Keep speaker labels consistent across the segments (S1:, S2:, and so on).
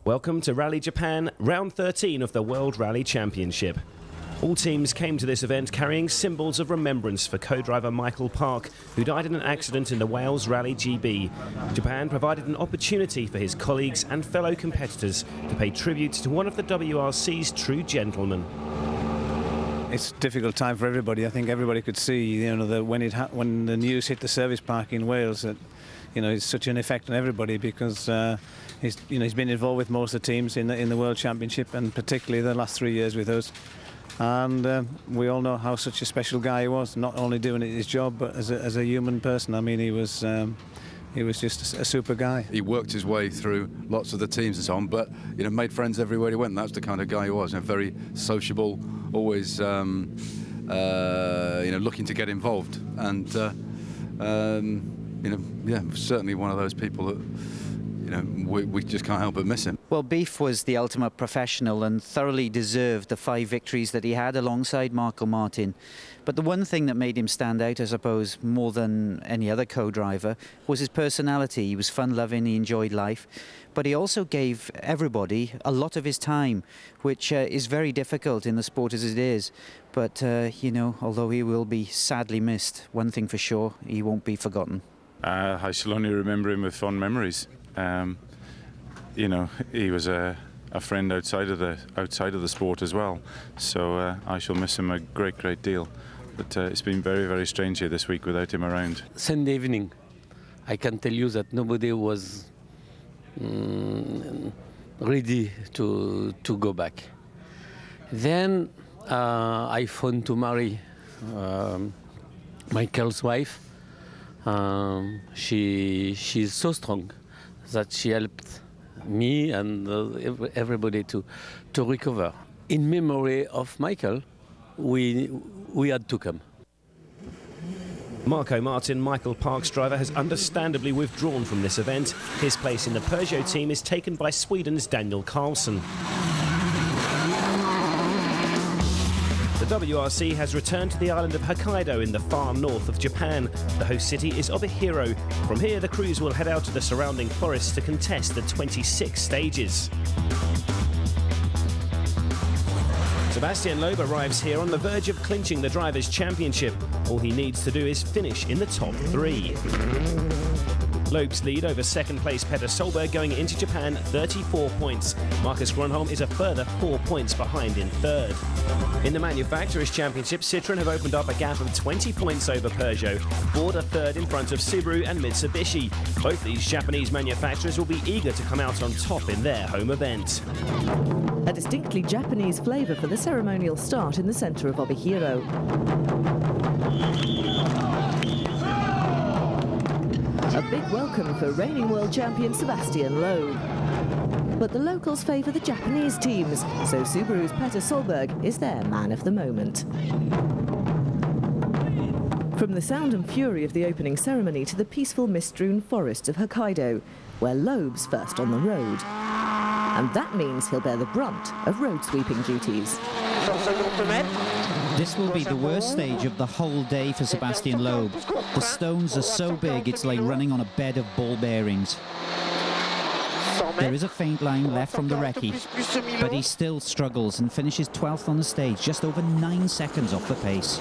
S1: Welcome to Rally Japan, round 13 of the World Rally Championship. All teams came to this event carrying symbols of remembrance for co-driver Michael Park, who died in an accident in the Wales Rally GB. Japan provided an opportunity for his colleagues and fellow competitors to pay tribute to one of the WRC's true gentlemen.
S2: It's a difficult time for everybody. I think everybody could see, you know, that when the news hit the service park in Wales, that, you know, it's such an effect on everybody because he's been involved with most of the teams in the World Championship, and particularly the last 3 years with us. And we all know how such a special guy he was, not only doing his job, but as a human person. I mean, he was just a super guy.
S3: He worked his way through lots of the teams and so on, but, you know, made friends everywhere he went. That's the kind of guy he was, and very sociable, always, you know, looking to get involved. And, you know, yeah, certainly one of those people that, you know, we just can't help but miss him.
S4: Well, Beef was the ultimate professional and thoroughly deserved the 5 victories that he had alongside Michael Martin. But the one thing that made him stand out, I suppose, more than any other co-driver, was his personality. He was fun-loving, he enjoyed life, but he also gave everybody a lot of his time, which is very difficult in the sport as it is. But, you know, although he will be sadly missed, one thing for sure, he won't be forgotten.
S5: I shall only remember him with fond memories. You know, he was a friend outside of the sport as well. So I shall miss him a great deal. But it's been very strange here this week without him around.
S6: Sunday evening, I can tell you that nobody was ready to go back. Then I phoned to Marie, Michael's wife. She's so strong that she helped me and everybody to recover. In memory of Michael, we had to come.
S1: Marco Martin, Michael Park's driver, has understandably withdrawn from this event. His place in the Peugeot team is taken by Sweden's Daniel Carlson. The WRC has returned to the island of Hokkaido in the far north of Japan. The host city is Obihiro. From here, the crews will head out to the surrounding forests to contest the 26 stages. Sebastian Loeb arrives here on the verge of clinching the Drivers' Championship. All he needs to do is finish in the top 3. Loeb's lead over second-place Petter Solberg going into Japan, 34 points. Marcus Grönholm is a further 4 points behind in third. In the Manufacturers' Championship, Citroën have opened up a gap of 20 points over Peugeot. Ford are third in front of Subaru and Mitsubishi. Both these Japanese manufacturers will be eager to come out on top in their home event.
S7: A distinctly Japanese flavour for the ceremonial start in the centre of Obihiro. A big welcome for reigning world champion Sebastian Loeb. But the locals favour the Japanese teams, so Subaru's Petter Solberg is their man of the moment. From the sound and fury of the opening ceremony to the peaceful mist-strewn forests of Hokkaido, where Loeb's first on the road. And that means he'll bear the brunt of road sweeping duties.
S8: This will be the worst stage of the whole day for Sebastian Loeb. The stones are so big it's like running on a bed of ball bearings. There is a faint line left from the recce, but he still struggles and finishes 12th on the stage, just over 9 seconds off the pace.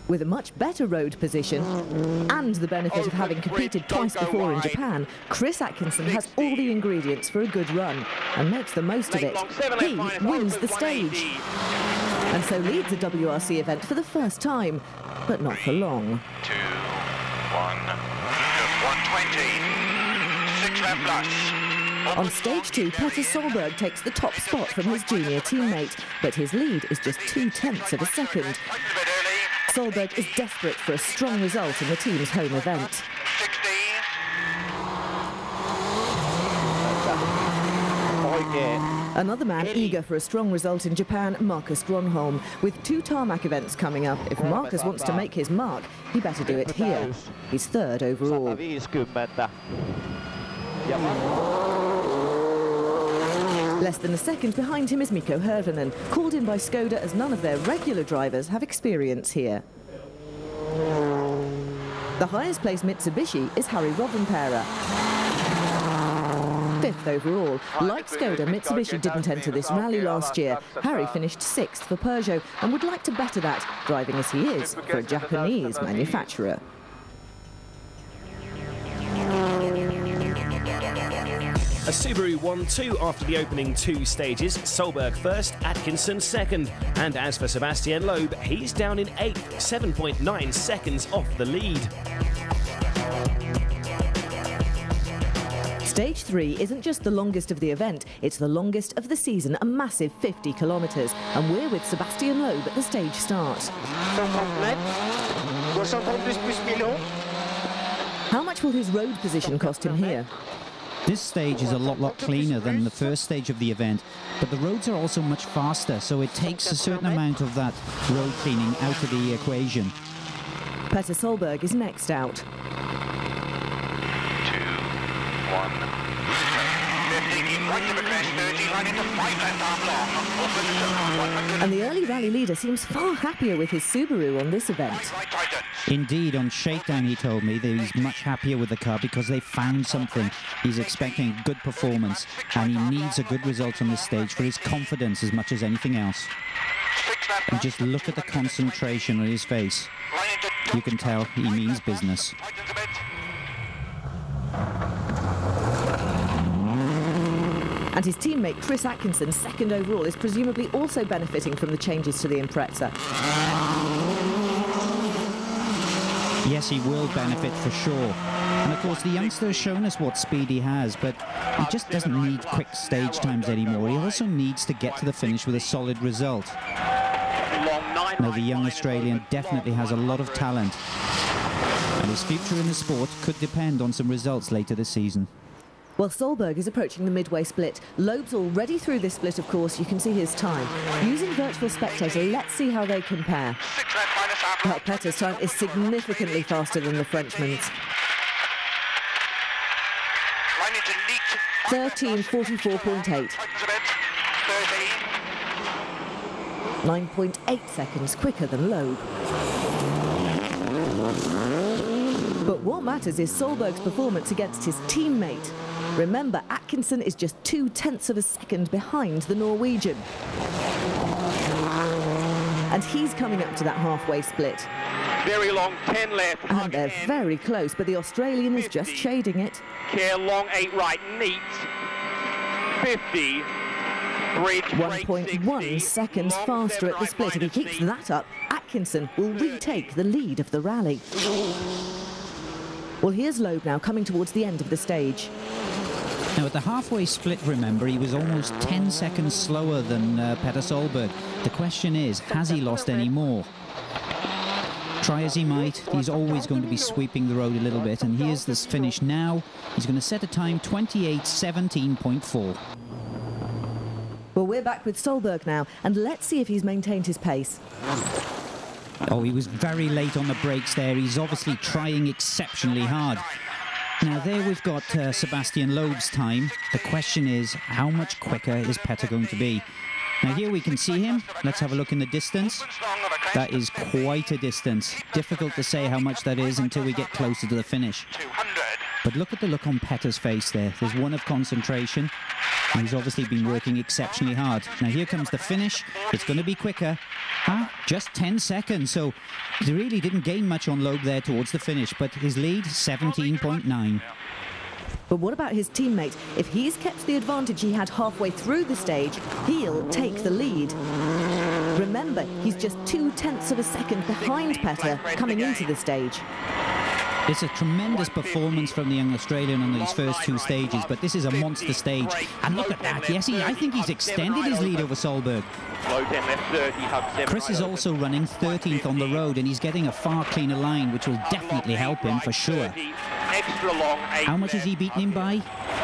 S7: With a much better road position and the benefit of having competed twice before in Japan, Chris Atkinson has all the ingredients for a good run and makes the most of it. He wins the stage and so leads a WRC event for the first time, but not for long.
S9: 2, 1, just 120, 6 left plus.
S7: On stage 2, Petter Solberg takes the top spot from his junior teammate, but his lead is just 0.2 of a second. Solberg is desperate for a strong result in the team's home event.
S9: 60.
S7: Another man eager for a strong result in Japan, Marcus Gronholm. With 2 tarmac events coming up, if Marcus wants to make his mark, he better do it here. He's 3rd overall. Less than a second behind him is Mikko Hirvonen, called in by Skoda as none of their regular drivers have experience here. The highest placed Mitsubishi is Harry Rovanperä, 5th overall. Like Skoda, Mitsubishi didn't enter this rally last year. Harry finished 6th for Peugeot and would like to better that, driving as he is for a Japanese manufacturer.
S1: A Subaru won 2 after the opening 2 stages. Solberg 1st, Atkinson 2nd. And as for Sebastian Loeb, he's down in 8th, 7.9 seconds off the lead.
S7: Stage 3 isn't just the longest of the event, it's the longest of the season, a massive 50 kilometres. And we're with Sebastian Loeb at the stage start. How much will his road position cost him here?
S8: This stage is a lot cleaner than the first stage of the event, but the roads are also much faster, so it takes a certain amount of that road cleaning out of the equation.
S7: Petter Solberg is next out.
S9: 2, 1. 50, keep right to the crest, 30, line into 5 left arm long. Open to 100.
S7: And the early rally leader seems far happier with his Subaru on this event.
S9: Right, tighten.
S8: Indeed, on shakedown he told me that he's much happier with the car because they found something. He's expecting good performance and he needs a good result on this stage for his confidence as much as anything else.
S9: 6 left.
S8: And just look at the concentration on his face.
S9: Line into
S8: You can tell he means business.
S9: tightens a bit.
S7: And his teammate Chris Atkinson, 2nd overall, is presumably also benefiting from the changes to the Impreza.
S8: Yes, he will benefit for sure. And of course, the youngster has shown us what speed he has, but he just doesn't need quick stage times anymore. He also needs to get to the finish with a solid result. Now, the young Australian definitely has a lot of talent, and his future in the sport could depend on some results later this season.
S7: Well, Solberg is approaching the midway split. Loeb's already through this split, of course. You can see his time. Using virtual spectator, let's see how they compare.
S9: 6 left minus half.
S7: Well, Petter's time is significantly faster than the Frenchman's.
S9: Line into neat.
S7: 13:44.8.
S9: Tightens a bit. 13.
S7: 9.8 seconds quicker than Loeb. But what matters is Solberg's performance against his teammate. Remember, Atkinson is just 0.2 of a second behind the Norwegian. And he's coming up to that halfway split.
S10: Very long, 10 left.
S7: And they're very close, but the Australian is just shading it.
S10: Care long, 8 right, neat. 50. Bridge,
S7: 1.1 seconds faster at the split. If he keeps that up, Atkinson will retake the lead of the rally. Well, here's Loeb now coming towards the end of the stage.
S8: Now, at the halfway split, remember, he was almost 10 seconds slower than Petter Solberg. The question is, has he lost any more? Try as he might, he's always going to be sweeping the road a little bit, and here's this finish now. He's going to set a time 28:17.4.
S7: Well, we're back with Solberg now, and let's see if he's maintained his pace.
S8: Oh, he was very late on the brakes there. He's obviously trying exceptionally hard. Now, there we've got Sebastian Loeb's time. The question is, how much quicker is Petter going to be? Now, here we can see him. Let's have a look in the distance. That is quite a distance. Difficult to say how much that is until we get closer to the finish.
S9: 200.
S8: But look at the look on Petter's face there. There's one of concentration. And he's obviously been working exceptionally hard. Now, here comes the finish. It's going to be quicker. Just 10 seconds. So he really didn't gain much on Loeb there towards the finish. But his lead, 17.9.
S7: But what about his teammate? If he's kept the advantage he had halfway through the stage, he'll take the lead. Remember, he's just 0.2 of a second behind Petter coming into the stage.
S8: It's a tremendous performance from the young Australian on these first two stages, but this is a monster stage. And look at that. Yes, I think he's extended his lead over Solberg. Chris is also running 13th on the road, and he's getting a far cleaner line, which will definitely help him for sure. How much has he beaten him by?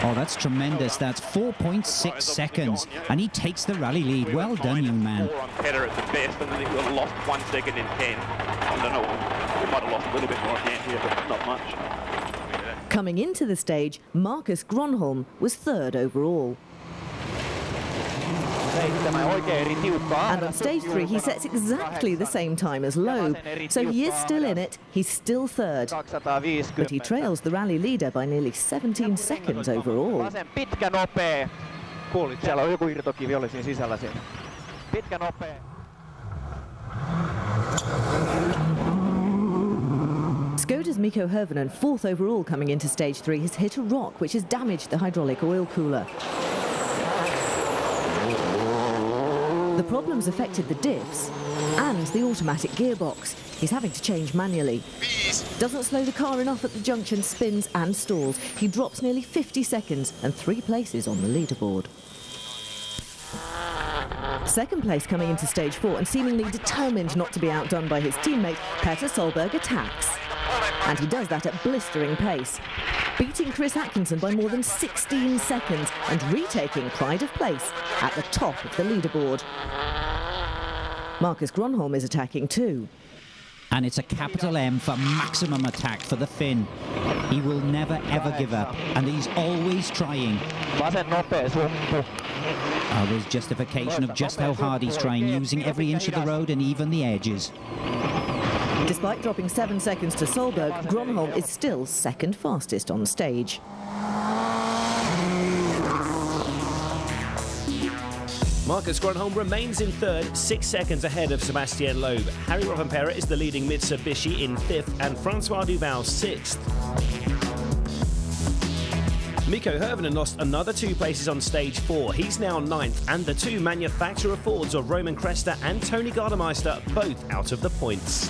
S8: Oh, that's tremendous. That's 4.6 seconds. And he takes the rally lead. Well done, young man.
S10: Petter at the best, and then he would have lost 1 second in 10. I don't know. We might have lost a little bit more at the end here, but not much.
S7: Coming into the stage, Marcus Gronholm was third overall. And on stage 3, he sets exactly the same time as Loeb, so he is still in it, he's still third. But he trails the rally leader by nearly 17 seconds overall. Skoda's Mikko Hirvonen, fourth overall coming into stage 3, has hit a rock which has damaged the hydraulic oil cooler. The problems affected the diffs and the automatic gearbox. He's having to change manually. Doesn't slow the car enough at the junction, spins and stalls. He drops nearly 50 seconds and 3 places on the leaderboard. Second place coming into stage 4 and seemingly determined not to be outdone by his teammate, Petter Solberg attacks. And he does that at blistering pace, beating Chris Atkinson by more than 16 seconds and retaking pride of place at the top of the leaderboard. Marcus Gronholm is attacking too.
S8: And it's a capital M for maximum attack for the Finn. He will never ever give up, and he's always trying. Oh, there's justification of just how hard he's trying, using every inch of the road and even the edges.
S7: Despite dropping 7 seconds to Solberg, Gronholm is still second fastest on stage.
S1: Marcus Gronholm remains in third, 6 seconds ahead of Sebastian Loeb. Harry Rovanperä is the leading Mitsubishi in 5th and Francois Duval 6th. Mikko Hirvonen lost another 2 places on stage 4. He's now 9th, and the 2 manufacturer Fords of Roman Cresta and Tony Gardemeister both out of the points.